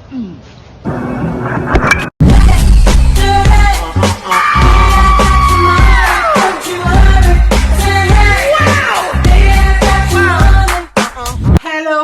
Hello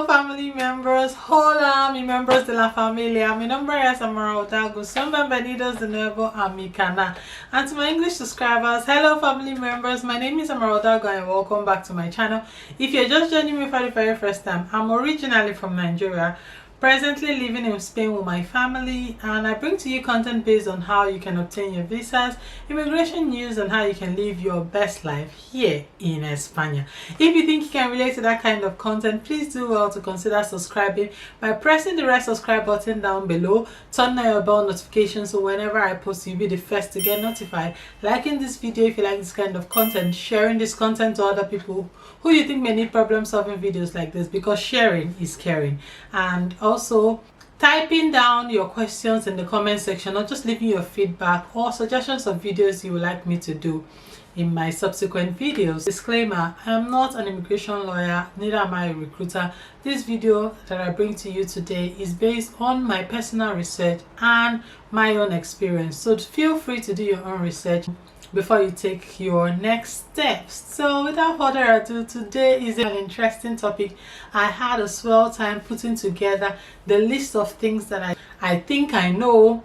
family members, hola mi membros de la familia, mi nombre es Altanatives, son bienvenidos de nuevo a mi canal. And to my English subscribers, hello family members, my name is Altanatives and welcome back to my channel. If you're just joining me for the very first time, I'm originally from Nigeria, presently living in Spain with my family, and I bring to you content based on how you can obtain your visas, immigration news, and how you can live your best life here in España. If you think you can relate to that kind of content, please do well to consider subscribing by pressing the red subscribe button down below. Turn on your bell notifications so whenever I post you'll be the first to get notified. Liking this video if you like this kind of content, sharing this content to other people who you think may need problem solving videos like this, because sharing is caring. And also typing down your questions in the comment section, or just leaving your feedback or suggestions of videos you would like me to do in my subsequent videos. Disclaimer, I am not an immigration lawyer, neither am I a recruiter. This video that I bring to you today is based on my personal research and my own experience, so feel free to do your own research before you take your next steps. So without further ado, today is an interesting topic. I had a swell time putting together the list of things that I think I know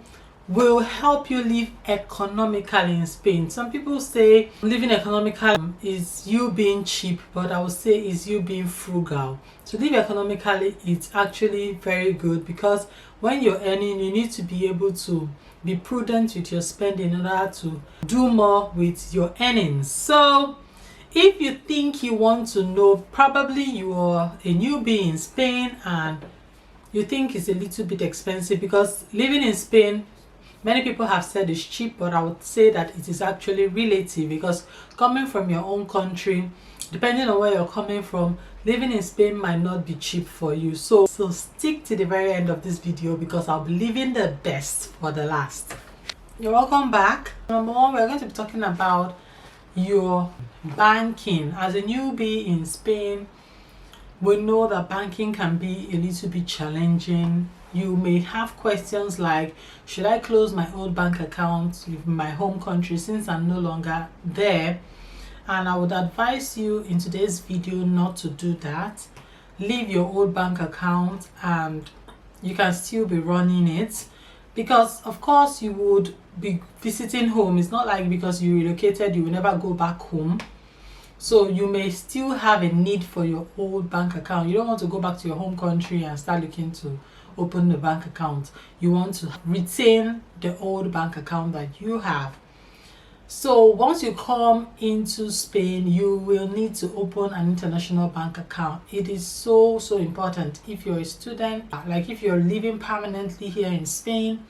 will help you live economically in Spain. Some people say living economically is you being cheap, but I would say is you being frugal. To live economically, it's actually very good, because when you're earning, you need to be able to be prudent with your spending in order to do more with your earnings. So if you think you want to know, probably you are a newbie in Spain and you think it's a little bit expensive, because living in Spain, many people have said it's cheap, but I would say that it is actually relative, because coming from your own country, depending on where you're coming from, living in Spain might not be cheap for you. So stick to the very end of this video, because I'll be leaving the best for the last. You're welcome back. Number one, we're going to be talking about your banking. As a newbie in Spain, we know that banking can be a little bit challenging. You may have questions like, should I close my old bank account in my home country since I'm no longer there? And I would advise you in today's video not to do that. Leave your old bank account and you can still be running it, because of course you would be visiting home. It's not like because you relocated you will never go back home. So you may still have a need for your old bank account. You don't want to go back to your home country and start looking to open the bank account. You want to retain the old bank account that you have. So once you come into Spain, you will need to open an international bank account. It is so important. If you're a student, like if you're living permanently here in Spain,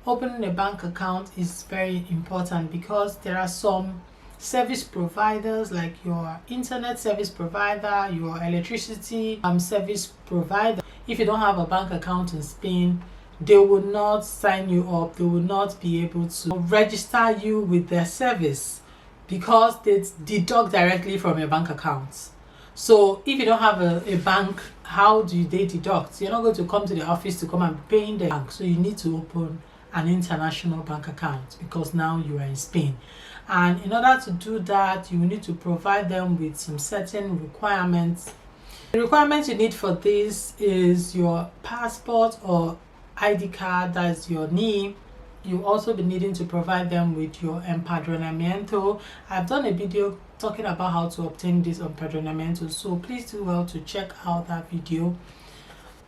opening a bank account is very important, because there are some service providers, like your internet service provider, your electricity service provider. If you don't have a bank account in Spain, they will not sign you up. They will not be able to register you with their service, because they deduct directly from your bank accounts. So if you don't have a bank, how do they deduct? You're not going to come to the office to come and be paying the bank. So you need to open an international bank account, because now you are in Spain. And in order to do that, you will need to provide them with some certain requirements. The requirements you need for this is your passport or ID card, that's your NIE. You also be needing to provide them with your empadronamiento. I've done a video talking about how to obtain this empadronamiento, so please do well to check out that video.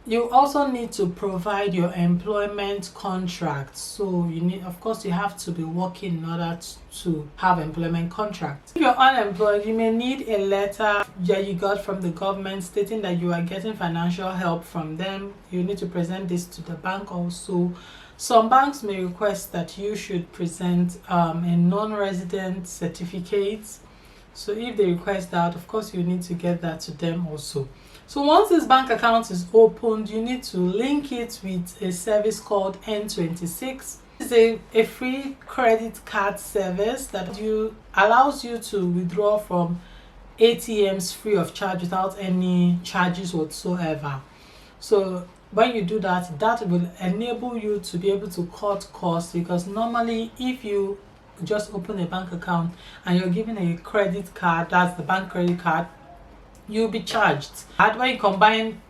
You also need to provide your employment contract. So you need, of course, you have to be working in order to have employment contract. If you're unemployed, you may need a letter that you got from the government stating that you are getting financial help from them. You need to present this to the bank also. Some banks may request that you should present a non-resident certificate. So if they request that, of course, you need to get that to them also. So once this bank account is opened, you need to link it with a service called N26. It's a free credit card service that allows you to withdraw from ATMs free of charge without any charges whatsoever. So when you do that, that will enable you to be able to cut costs, because normally if you just open a bank account and you're given a credit card, that's the bank credit card, you'll be charged. And when you combine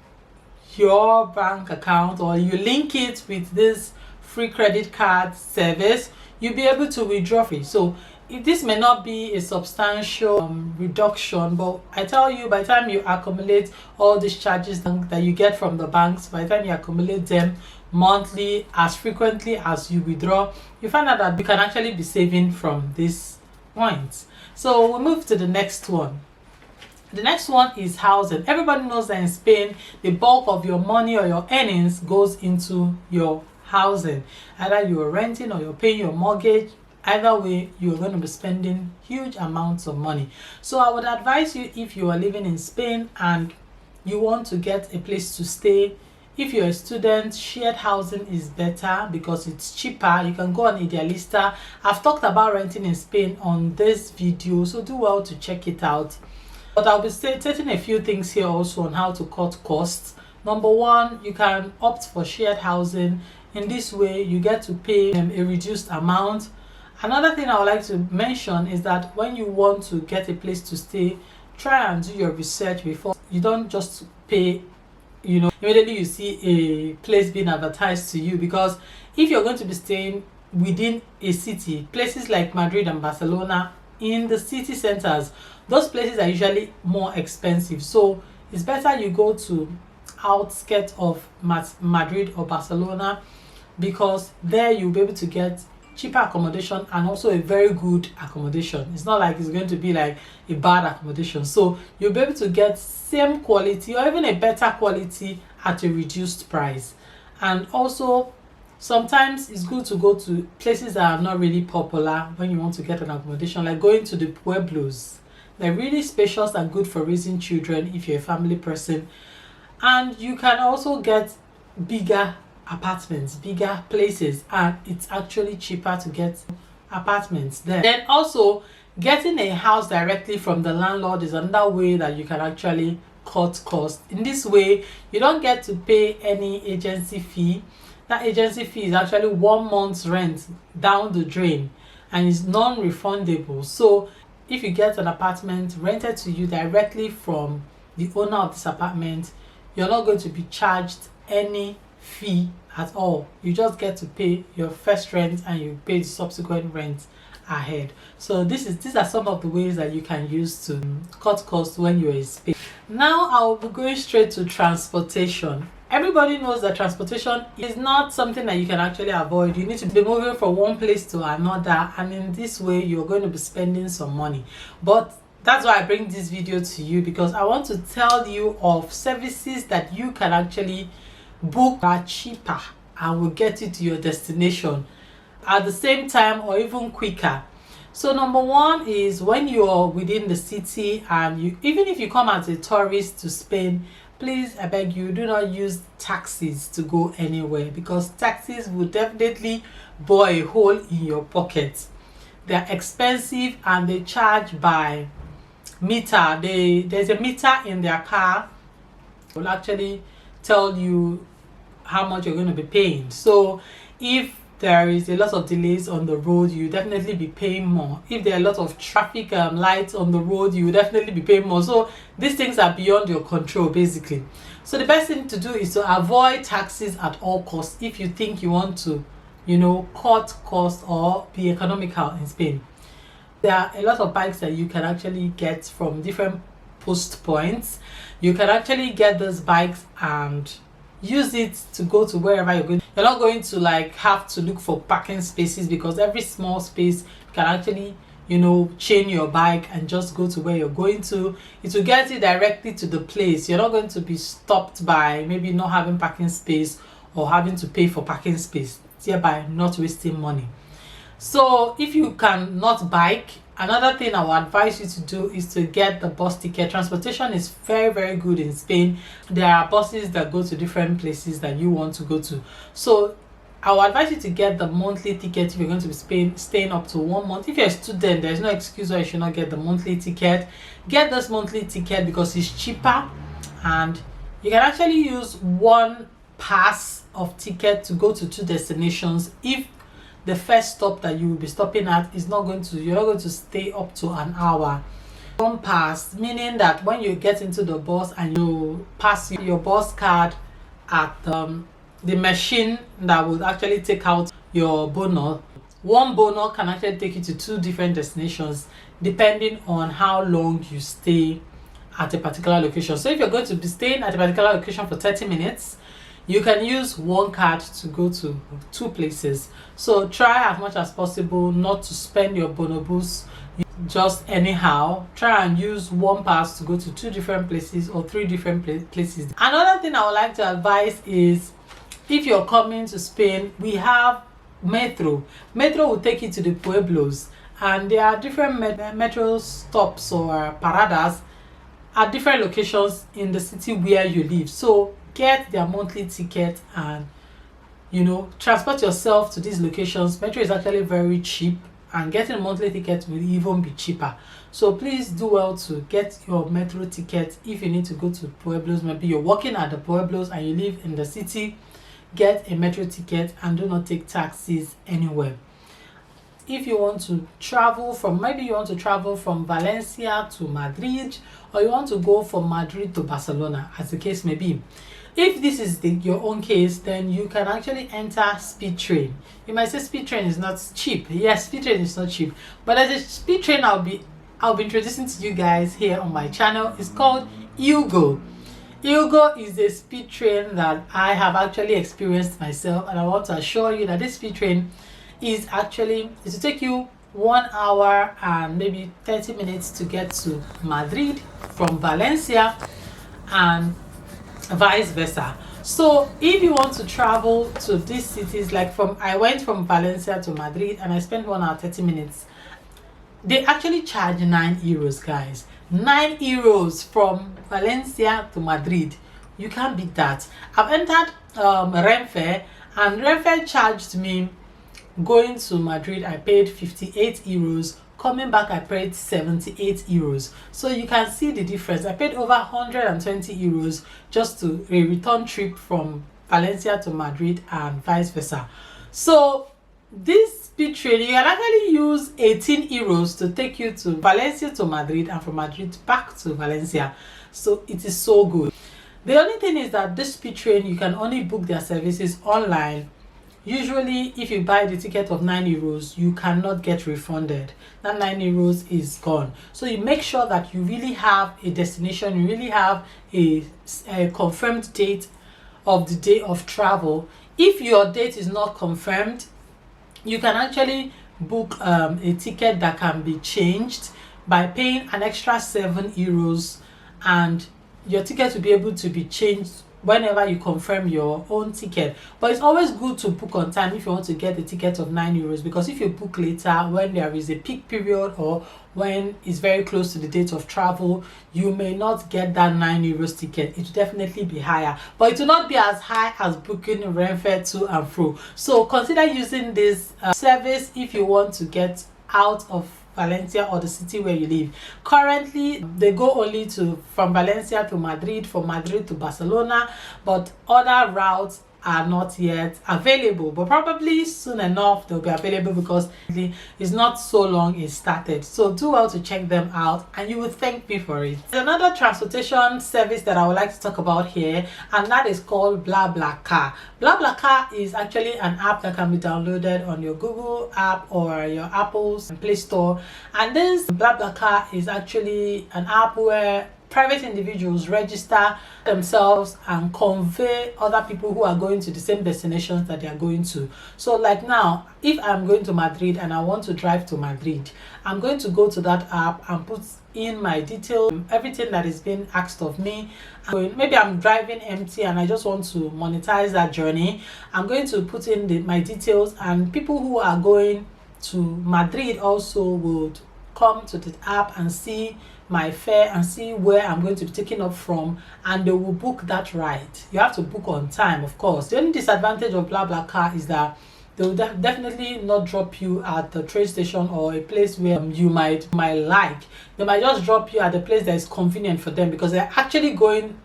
your bank account or you link it with this free credit card service, you'll be able to withdraw free. So this may not be a substantial reduction, but I tell you, by the time you accumulate all these charges that you get from the banks, by the time you accumulate them monthly, as frequently as you withdraw, you find out that you can actually be saving from these points. So we'll move to the next one. The next one is housing. Everybody knows that in Spain, the bulk of your money or your earnings goes into your housing. Either you're renting or you're paying your mortgage. Either way, you're going to be spending huge amounts of money. So I would advise you, if you are living in Spain and you want to get a place to stay, if you're a student, shared housing is better because it's cheaper. You can go on Idealista. I've talked about renting in Spain on this video, so do well to check it out. But I'll be stating a few things here also on how to cut costs. Number one, you can opt for shared housing. In this way, you get to pay a reduced amount. Another thing I would like to mention is that when you want to get a place to stay, try and do your research before. You don't just pay, immediately you see a place being advertised to you, because if you're going to be staying within a city, places like Madrid and Barcelona, in the city centers, those places are usually more expensive. So it's better you go to outskirts of Madrid or Barcelona, because there you'll be able to get cheaper accommodation and also a very good accommodation. It's not like it's going to be like a bad accommodation. So you'll be able to get same quality or even a better quality at a reduced price. And also, sometimes it's good to go to places that are not really popular when you want to get an accommodation, like going to the pueblos. They're really spacious and good for raising children if you're a family person. And you can also get bigger apartments, bigger places, and it's actually cheaper to get apartments there. Then also, getting a house directly from the landlord is another way that you can actually cut costs. In this way, you don't get to pay any agency fee. That agency fee is actually 1 month's rent down the drain and is non-refundable. So if you get an apartment rented to you directly from the owner of this apartment, you're not going to be charged any fee at all. You just get to pay your first rent and you pay the subsequent rent ahead. So these are some of the ways that you can use to cut costs when you're in Spain. Now I'll be going straight to transportation. Everybody knows that transportation is not something that you can actually avoid. You need to be moving from one place to another, and in this way you're going to be spending some money. But that's why I bring this video to you, because I want to tell you of services that you can actually book that are cheaper and will get you to your destination at the same time or even quicker. So number one is when you're within the city, and even if you come as a tourist to Spain, please, I beg you, do not use taxis to go anywhere, because taxis will definitely bore a hole in your pocket. They're expensive and they charge by meter. There's a meter in their car. Will actually tell you how much you're going to be paying. So if there is a lot of delays on the road, you definitely be paying more. If there are a lot of traffic lights on the road, you will definitely be paying more. So these things are beyond your control, basically. So the best thing to do is to avoid taxis at all costs if you think you want to, cut costs or be economical in Spain. There are a lot of bikes that you can actually get from different post points. You can actually get those bikes and use it to go to wherever you're going. You're not going to have to look for parking spaces, because every small space can actually chain your bike and just go to where you're going to. It will get you directly to the place. You're not going to be stopped by maybe not having parking space or having to pay for parking space, thereby not wasting money. So if you cannot bike, another thing I would advise you to do is to get the bus ticket. Transportation is very, very good in Spain. There are buses that go to different places that you want to go to. So I would advise you to get the monthly ticket if you're going to be staying up to 1 month. If you're a student, there's no excuse why you should not get the monthly ticket. Get this monthly ticket because it's cheaper, and you can actually use one pass of ticket to go to 2 destinations if the first stop that you will be stopping at is not going to, you're not going to stay up to an hour. One pass, meaning that when you get into the bus and you pass your bus card at the machine that will actually take out your bono, one bono can actually take you to 2 different destinations depending on how long you stay at a particular location. So if you're going to be staying at a particular location for 30 minutes, you can use one card to go to 2 places. So try as much as possible not to spend your bonobos just anyhow. Try and use one pass to go to 2 different places or 3 different places. Another thing I would like to advise is, if you're coming to Spain, we have metro. Metro will take you to the pueblos, and there are different metro stops or paradas at different locations in the city where you live. So get their monthly ticket and, you know, transport yourself to these locations. Metro is actually very cheap, and getting a monthly ticket will even be cheaper. So please do well to get your metro ticket. If you need to go to pueblos, maybe you're working at the pueblos and you live in the city, get a metro ticket and do not take taxis anywhere. If you want to travel from, maybe you want to travel from Valencia to Madrid, or you want to go from Madrid to Barcelona, as the case may be. If this is your own case, then you can actually enter speed train. You might say speed train is not cheap. Yes, speed train is not cheap, but there's a speed train I'll be introducing to you guys here on my channel. It's called Yougo. Yougo is a speed train that I have actually experienced myself, and I want to assure you that this speed train is to take you 1 hour and maybe 30 minutes to get to Madrid from Valencia, and vice versa. So if you want to travel to these cities, like I went from Valencia to Madrid and I spent 1 hour 30 minutes. They actually charge €9, guys. €9 from Valencia to Madrid. You can't beat that. I've entered Renfe, and Renfe charged me going to Madrid. I paid €58. Coming back, I paid €78. So you can see the difference. I paid over €120 just to a return trip from Valencia to Madrid and vice versa. So this speed train, you can actually use €18 to take you to Valencia to Madrid, and from Madrid back to Valencia. So it is so good. The only thing is that this speed train, you can only book their services online. Usually if you buy the ticket of €9, you cannot get refunded. That €9 is gone. So you make sure that you really have a destination, you really have a confirmed date of the day of travel. If your date is not confirmed, you can actually book a ticket that can be changed by paying an extra €7, and your ticket will be able to be changed whenever you confirm your own ticket. But it's always good to book on time if you want to get a ticket of €9, because if you book later when there is a peak period or when it's very close to the date of travel, you may not get that €9 ticket. It will definitely be higher, but it will not be as high as booking Renfe to and fro. So consider using this service if you want to get out of Valencia or the city where you live. Currently they go only from Valencia to Madrid, from Madrid to Barcelona, but other routes are not yet available, but probably soon enough they'll be available, because it's not so long it started. So do well to check them out, and you will thank me for it. There's another transportation service that I would like to talk about here, and that is called BlaBlaCar. BlaBlaCar is actually an app that can be downloaded on your Google app or your Apple's Play Store, and this BlaBlaCar is actually an app where private individuals register themselves and convey other people who are going to the same destinations that they are going to. So like now, if I'm going to Madrid and I want to drive to Madrid, I'm going to go to that app and put in my details, everything that is being asked of me. Maybe I'm driving empty and I just want to monetize that journey. I'm going to put in my details, and people who are going to Madrid also would come to the app and see my fare and see where I'm going to be taking up from, and they will book that ride. You have to book on time, of course. The only disadvantage of BlaBlaCar is that they will definitely not drop you at the train station or a place where you might like. They might just drop you at the place that is convenient for them, because they're actually going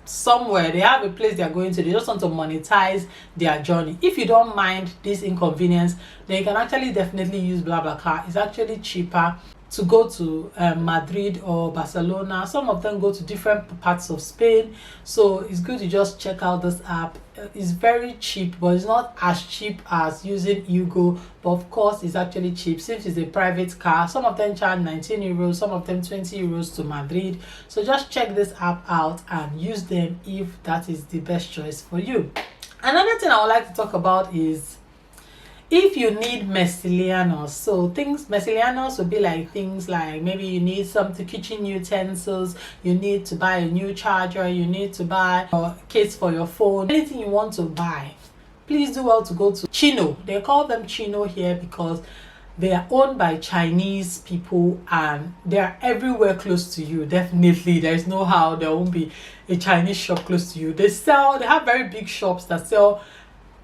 somewhere, they have a place they are going to, they just want to monetize their journey. If you don't mind this inconvenience, then you can actually definitely use BlaBlaCar. It's actually cheaper to go to Madrid or Barcelona. Some of them go to different parts of Spain, so it's good to just check out this app. It's very cheap, but it's not as cheap as using Yougo, but of course it's actually cheap since it's a private car. Some of them charge 19 euros, some of them 20 euros to Madrid. So just check this app out and use them if that is the best choice for you. Another thing I would like to talk about is if you need miscellaneous. So miscellaneous would be like things like maybe you need some kitchen utensils, you need to buy a new charger, you need to buy a case for your phone, anything you want to buy. Please do well to go to Chino. They call them Chino here because they are owned by Chinese people and they are everywhere close to you. Definitely, there is no how there won't be a Chinese shop close to you. They have very big shops that sell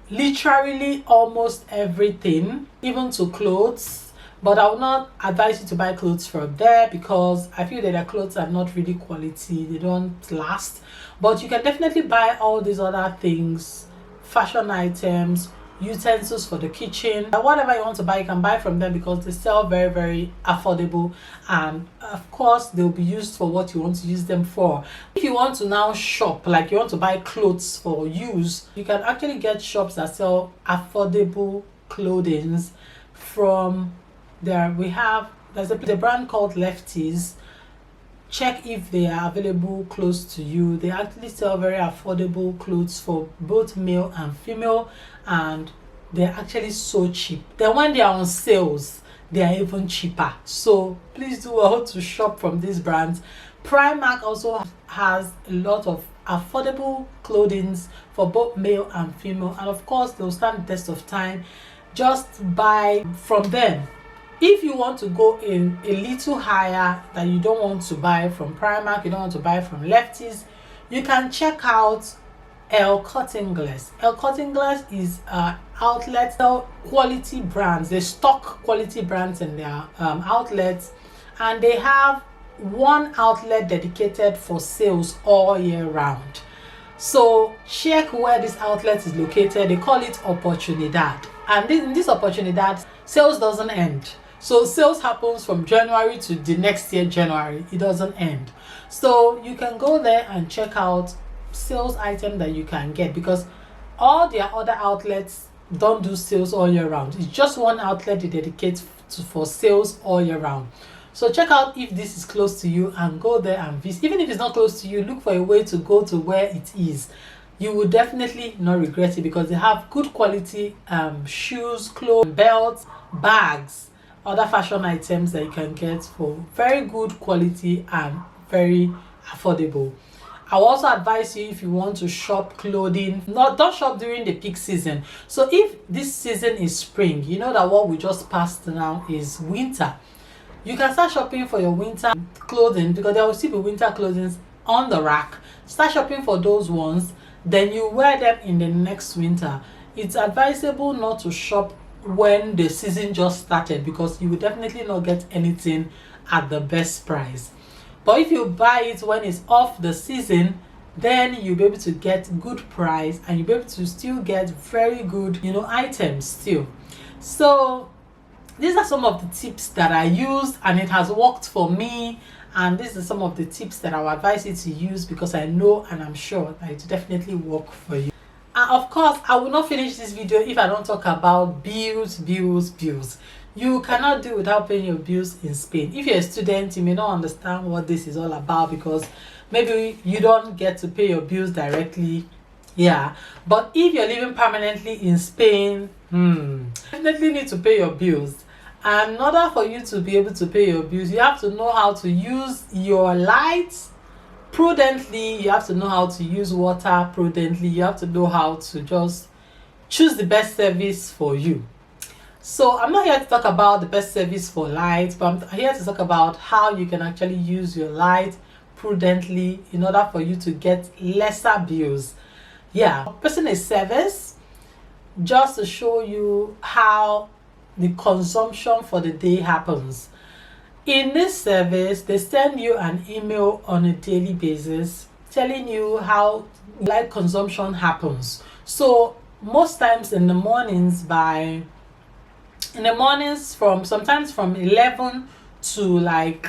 literally almost everything, even to clothes, but I would not advise you to buy clothes from there because I feel that their clothes are not really quality, they don't last. But you can definitely buy all these other things, fashion items, utensils for the kitchen, whatever you want to buy, you can buy from them because they sell very, very affordable, and of course they'll be used for what you want to use them for. If you want to now shop, like you want to buy clothes for use, you can actually get shops that sell affordable clothing from there. There's a brand called Lefties. Check if they are available close to you. They actually sell very affordable clothes for both male and female, and they're actually so cheap. Then when they are on sales, they are even cheaper. So please do well to shop from these brands. Primark also has a lot of affordable clothing for both male and female, and of course they'll stand the test of time. Just buy from them. If you want to go in a little higher, that you don't want to buy from Primark, you don't want to buy from Lefties, you can check out El Corte Inglés. El Corte Inglés is an outlet, sell quality brands. They stock quality brands in their outlets, and they have one outlet dedicated for sales all year round. So check where this outlet is located. They call it Oportunidad, and in this Oportunidad, sales doesn't end. So sales happens from January to the next year January. It doesn't end. So you can go there and check out sales item that you can get, because all their other outlets don't do sales all year round. It's just one outlet they dedicate for sales all year round. So check out if this is close to you and go there and visit. Even if it's not close to you, look for a way to go to where it is. You will definitely not regret it because they have good quality shoes, clothes, belts, bags, other fashion items that you can get for very good quality and very affordable. I will also advise you, if you want to shop clothing, don't shop during the peak season. So if this season is spring, you know that what we just passed now is winter. You can start shopping for your winter clothing because there will still be winter clothing on the rack. Start shopping for those ones, then you wear them in the next winter. It's advisable not to shop when the season just started because you will definitely not get anything at the best price. But if you buy it when it's off the season, then you'll be able to get good price and you'll be able to still get very good, items still. So these are some of the tips that I used and it has worked for me, and these are some of the tips that I would advise you to use because I know and I'm sure that it will definitely work for you. And of course, I will not finish this video if I don't talk about bills. You cannot do without paying your bills in Spain. If you're a student, you may not understand what this is all about because maybe you don't get to pay your bills directly. Yeah, but if you're living permanently in Spain, definitely need to pay your bills. And in order for you to be able to pay your bills, you have to know how to use your lights prudently. You have to know how to use water prudently. You have to know how to just choose the best service for you. So I'm not here to talk about the best service for light, but I'm here to talk about how you can actually use your light prudently in order for you to get lesser bills. Yeah, person a service just to show you how the consumption for the day happens. In this service, they send you an email on a daily basis telling you how light consumption happens. So most times in the mornings, from sometimes from 11 to like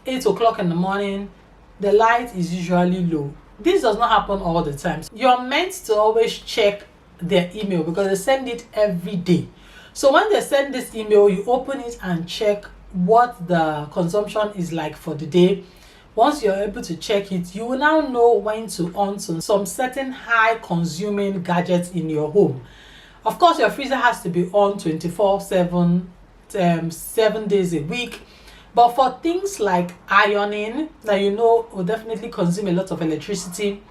8 o'clock in the morning, the light is usually low. This does not happen all the time. You're meant to always check their email because they send it every day. So when they send this email, you open it and check what the consumption is like for the day. Once you're able to check it, you will now know when to on some certain high consuming gadgets in your home. Of course, your freezer has to be on 24/7, 7 days a week. But for things like ironing, that you know will definitely consume a lot of electricity,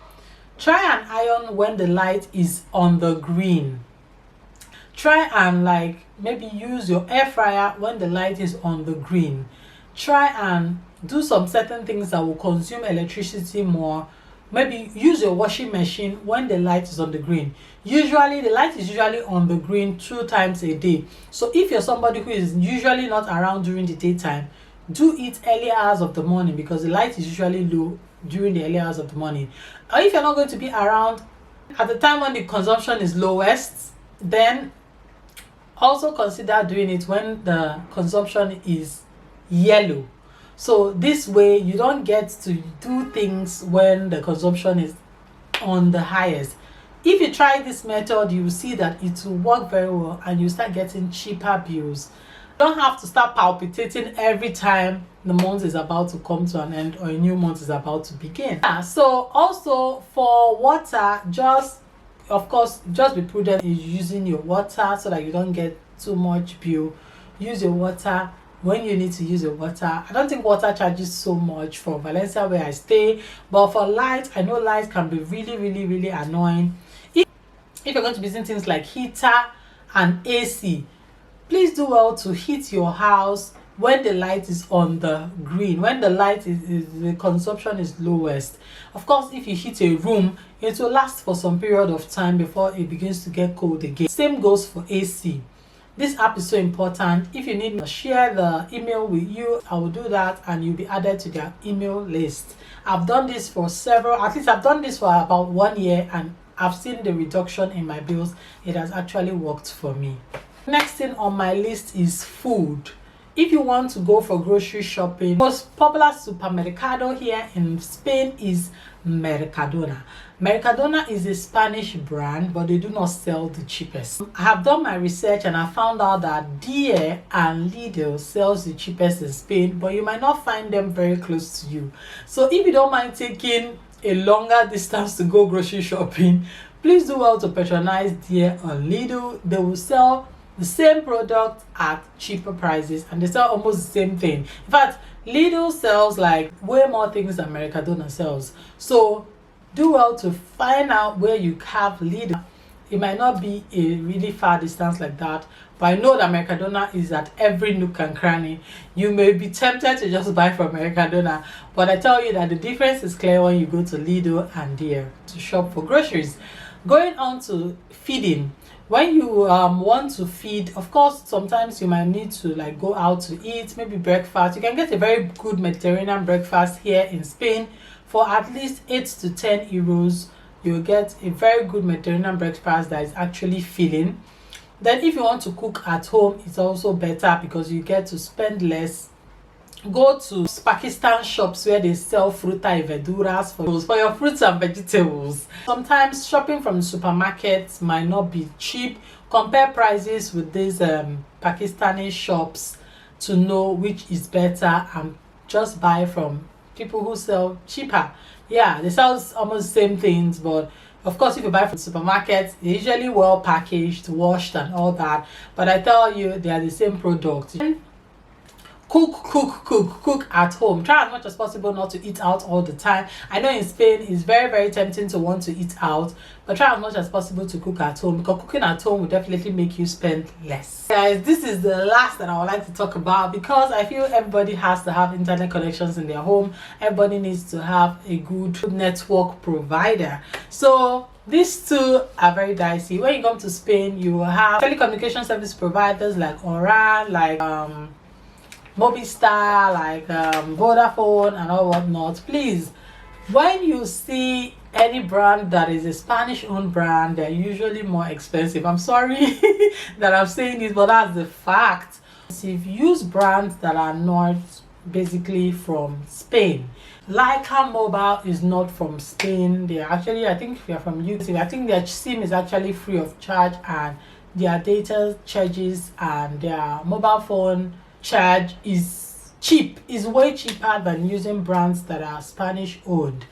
try and iron when the light is on the green. Try and like maybe use your air fryer when the light is on the green. Try and do some certain things that will consume electricity more. Maybe use your washing machine when the light is on the green. Usually the light is usually on the green 2 times a day. So if you're somebody who is usually not around during the daytime, do it early hours of the morning because the light is usually low during the early hours of the morning. Or if you're not going to be around at the time when the consumption is lowest, then also consider doing it when the consumption is yellow. So this way you don't get to do things when the consumption is on the highest. If you try this method, you will see that it will work very well and you start getting cheaper bills. You don't have to start palpitating every time the month is about to come to an end or a new month is about to begin. So also for water, of course just be prudent in using your water so that you don't get too much bill. Use your water when you need to use your water. I don't think water charges so much for Valencia where I stay, but for light, I know light can be really annoying. If you're going to be using things like heater and AC, please do well to heat your house when the light is on the green, when the light is the consumption is lowest. Of course, if you heat a room, it will last for some period of time before it begins to get cold again. Same goes for AC. This app is so important. If you need me to share the email with you, I will do that and you'll be added to their email list. I've done this for I've done this for about 1 year and I've seen the reduction in my bills. It has actually worked for me. Next thing on my list is food. If you want to go for grocery shopping, most popular supermercado here in Spain is Mercadona. Mercadona is a Spanish brand, but they do not sell the cheapest. I have done my research and I found out that Die and Lidl sells the cheapest in Spain, but you might not find them very close to you. So if you don't mind taking a longer distance to go grocery shopping, please do well to patronize Die and Lidl. They will sell the same product at cheaper prices and they sell almost the same thing. In fact, Lidl sells like way more things than Mercadona sells. So do well to find out where you have Lidl. It might not be a really far distance like that, but I know that Mercadona is at every nook and cranny. You may be tempted to just buy from Mercadona, but I tell you that the difference is clear when you go to Lidl and Deer to shop for groceries. Going on to feeding. When you want to feed, of course, sometimes you might need to like go out to eat, maybe breakfast. You can get a very good Mediterranean breakfast here in Spain for at least 8 to 10 euros. You'll get a very good Mediterranean breakfast that is actually filling. Then if you want to cook at home, it's also better because you get to spend less. Go to Pakistan shops where they sell fruta y verduras for your fruits and vegetables. Sometimes shopping from supermarkets might not be cheap. Compare prices with these Pakistani shops to know which is better and just buy from people who sell cheaper. Yeah, they sell almost the same things, but of course if you buy from supermarkets, they're usually well packaged, washed and all that, but I tell you they are the same product. Cook at home. Try as much as possible not to eat out all the time. I know in Spain it's very tempting to want to eat out, but try as much as possible to cook at home because cooking at home will definitely make you spend less. Guys, this is the last that I would like to talk about because I feel everybody has to have internet connections in their home. Everybody needs to have a good network provider. So these two are very dicey. When you come to Spain, you will have telecommunication service providers like Oran, like Mobistar, like Vodafone and all whatnot. Please When you see any brand that is a Spanish owned brand, they're usually more expensive. I'm sorry that I'm saying this, but that's the fact. So if you use brands that are not basically from Spain, Leica Mobile is not from Spain. They are actually, I think if you're from Yougo, I think their SIM is actually free of charge, and their data charges and their mobile phone charge is cheap, is way cheaper than using brands that are Spanish owned.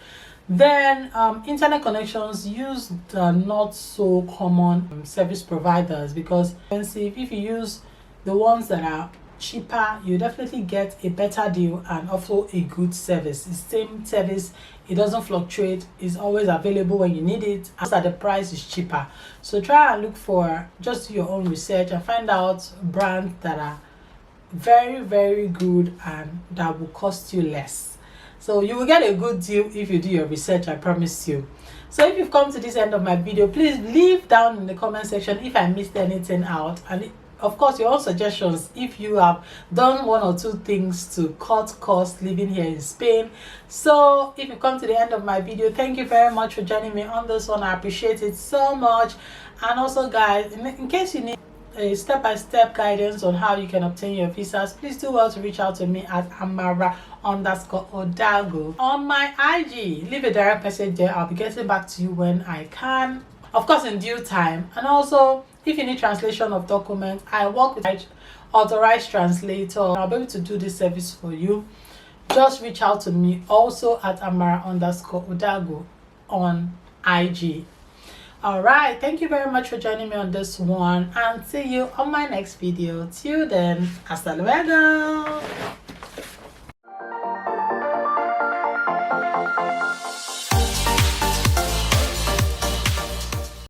Then internet connections, use the not so common service providers, because expensive. If you use the ones that are cheaper, you definitely get a better deal and also a good service. It's same service, it doesn't fluctuate, it's always available when you need it, and the price is cheaper. So try and look for, just do your own research and find out brands that are very good and that will cost you less. So you will get a good deal if you do your research, I promise you. So if you've come to this end of my video, please leave down in the comment section if I missed anything out, and of course your own suggestions if you have done one or two things to cut costs living here in Spain. So if you come to the end of my video, thank you very much for joining me on this one. I appreciate it so much. And also guys, in case you need a step-by-step guidance on how you can obtain your visas, please do well to reach out to me at Amara_Odago on my IG. Leave a direct message there. I'll be getting back to you when I can, of course in due time. And also if you need translation of documents, I work with authorized translator. I'll be able to do this service for you. Just reach out to me also at Amara_Odago on IG. Alright, thank you very much for joining me on this one, and see you on my next video. Till then, hasta luego.